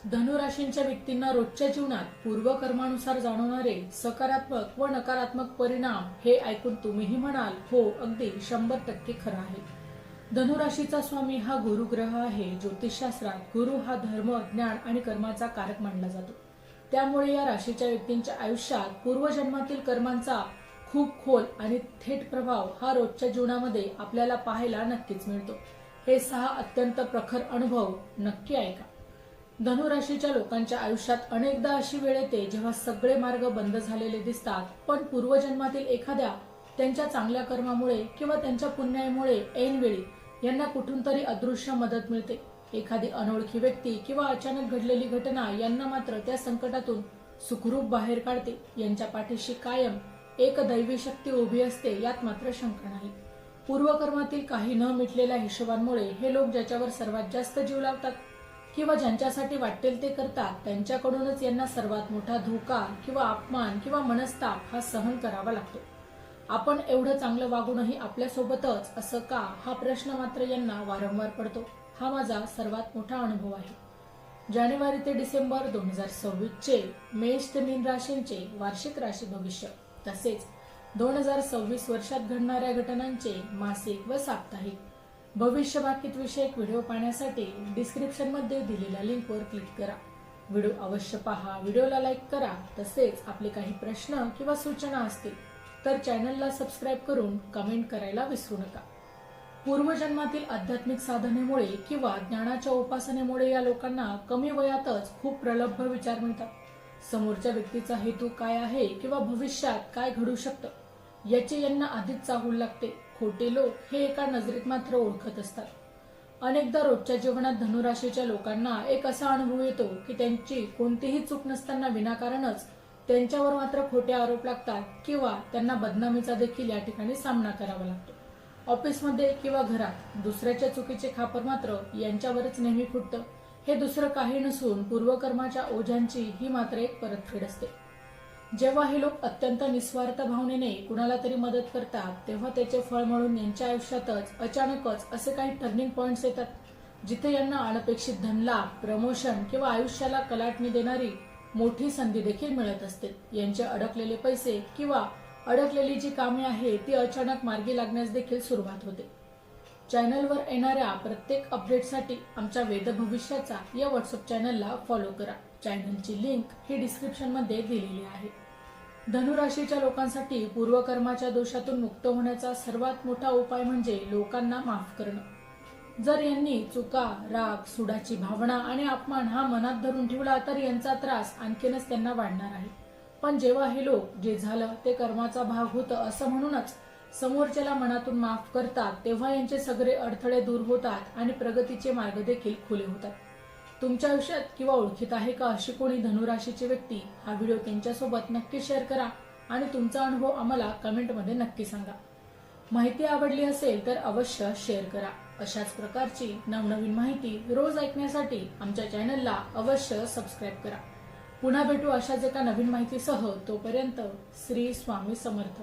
धनुराशींच्या व्यक्तींना रोजच्या जीवनात पूर्वकर्मानुसार जाणवणारे सकारात्मक व नकारात्मक परिणाम हे ऐकून तुम्हीही म्हणाल, हो, अगदी 100% खरं आहे. धनुराशीचा स्वामी हा गुरु ग्रह आहे. ज्योतिषशास्त्रात गुरु हा धर्म, ज्ञान आणि कर्माचा कारक मानला जातो. त्यामुळे या राशीच्या व्यक्तींच्या आयुष्यात पूर्वजन्मातील कर्मांचा खूप खोल आणि थेट प्रभाव हा रोजच्या जीवनामध्ये आपल्याला पाहायला नक्कीच मिळतो. हे 6 अत्यंत प्रखर अनुभव नक्की ऐका. धनुराशीच्या लोकांच्या आयुष्यात अनेकदा अशी वेळ येते जेव्हा सगळे मार्ग बंद झालेले दिसतात, पण पूर्वजन्मातील एखाद्या त्यांच्या चांगल्या कर्मामुळे किंवा त्यांच्या पुण्यामुळे ऐनवेळी यांना कुठून तरी अदृश्य मदत मिळते. एखादी अनोळखी व्यक्ती किंवा अचानक घडलेली घटना यांना मात्र त्या संकटातून सुखरूप बाहेर काढते. यांच्या पाठीशी कायम एक दैवी शक्ती उभी असते, यात मात्र शंका नाही. पूर्वकर्मातील काही न मिटलेल्या हिशोबांमुळे हे लोक ज्याच्यावर सर्वात जास्त जीव लावतात किंवा ज्यांच्यासाठी वाटेल ते करतात, त्यांच्याकडूनच यांना सर्वात मोठा धोका किंवा अपमान किंवा मनस्ताप हा सहन करावा लागतो. आपण एवढं चांगलं वागूनही आपल्यासोबतच असं का, हा प्रश्न मात्र यांना वारंवार पडतो. हा माझा सर्वात मोठा अनुभव आहे. जानेवारी ते डिसेंबर 2026 चे मेष ते मीन राशींचे वार्षिक राशी भविष्य तसेच 2026 वर्षात घडणाऱ्या घटनांचे मासिक व साप्ताहिक भविष्यवाक्य विषयक व्हिडिओ पाहण्यासाठी डिस्क्रिप्शन मध्ये दिलेल्या लिंकवर क्लिक करा. व्हिडिओ अवश्य पहा, व्हिडिओला लाईक करा. तसेच आपले काही प्रश्न किंवा सूचना असतील तर चॅनलला सबस्क्राईब करून कमेंट करायला विसरू नका. पूर्वजन्मातील आध्यात्मिक साधनेमुळे किंवा ज्ञानाच्या उपासनेमुळे या लोकांना कमी वयातच खूप प्रलब्ध विचार मिळतात. समोरच्या व्यक्तीचा हेतू काय आहे किंवा भविष्यात काय घडू शकतं याची यांना आधीच चाहूल लागते. खोटे लोक हे एका नजरेत मात्र ओळखत असतात. अनेकदा रोजच्या जीवनात धनुराशीच्या लोकांना एक असा अनुभव येतो की त्यांची कोणतीही चूक नसताना विनाकारणच त्यांच्यावर मात्र खोटे आरोप लागतात किंवा त्यांना बदनामीचा देखील या ठिकाणी सामना करावा लागतो. ऑफिसमध्ये किंवा घरात दुसऱ्याच्या चुकीचे खापर मात्र यांच्यावरच नेहमी फुटतं. हे दुसरं काही नसून पूर्वकर्माच्या ओझ्यांची ही मात्र एक परतफेड असते. जेव्हा हे लोक अत्यंत निस्वार्थ भावनेने कुणाला तरी मदत करतात, तेव्हा त्याचे फळ म्हणून यांच्या आयुष्यातच अचानकच असे काही टर्निंग पॉइंट्स येतात जिथे यांना अनपेक्षित धनलाभ, प्रमोशन किंवा आयुष्याला कलाटणी देणारी मोठी संधी देखील मिळत असते. यांचे अडकलेले पैसे किंवा अडकलेली जी कामे आहे ती अचानक मार्गी लागण्यास देखील सुरुवात होते. चॅनलवर येणाऱ्या प्रत्येक अपडेटसाठी आमच्या वेद भविष्याचा या व्हॉट्सअप चॅनलला फॉलो करा. चॅनलची लिंक ही डिस्क्रिप्शन मध्ये दिलेली आहे. धनुराशीच्या लोकांसाठी पूर्वकर्माच्या दोषातून मुक्त होण्याचा सर्वात मोठा उपाय म्हणजे लोकांना माफ करणं. जर यांनी चुका, राग, सुडाची भावना आणि अपमान हा मनात धरून ठेवला तर यांचा त्रास आणखीनच त्यांना वाढणार आहे. पण जेव्हा हे लोक जे झालं ते कर्माचा भाग होतं असं म्हणूनच समोरच्याला मनातून माफ करतात, तेव्हा यांचे सगळे अडथळे दूर होतात आणि प्रगतीचे मार्ग देखील खुले होतात. तुमच्या आयुष्यात किंवा ओळखीत आहे का अशी कोणी धनुराशीची व्यक्ती? हा व्हिडिओ त्यांच्यासोबत नक्की शेअर करा आणि तुमचा अनुभव आम्हाला कमेंटमध्ये नक्की सांगा. माहिती आवडली असेल तर अवश्य शेअर करा. अशाच प्रकारची नवनवीन माहिती रोज ऐकण्यासाठी आमच्या चॅनलला अवश्य सबस्क्राईब करा. पुन्हा भेटू अशाच एका नवीन माहितीसह. तोपर्यंत श्री स्वामी समर्थ.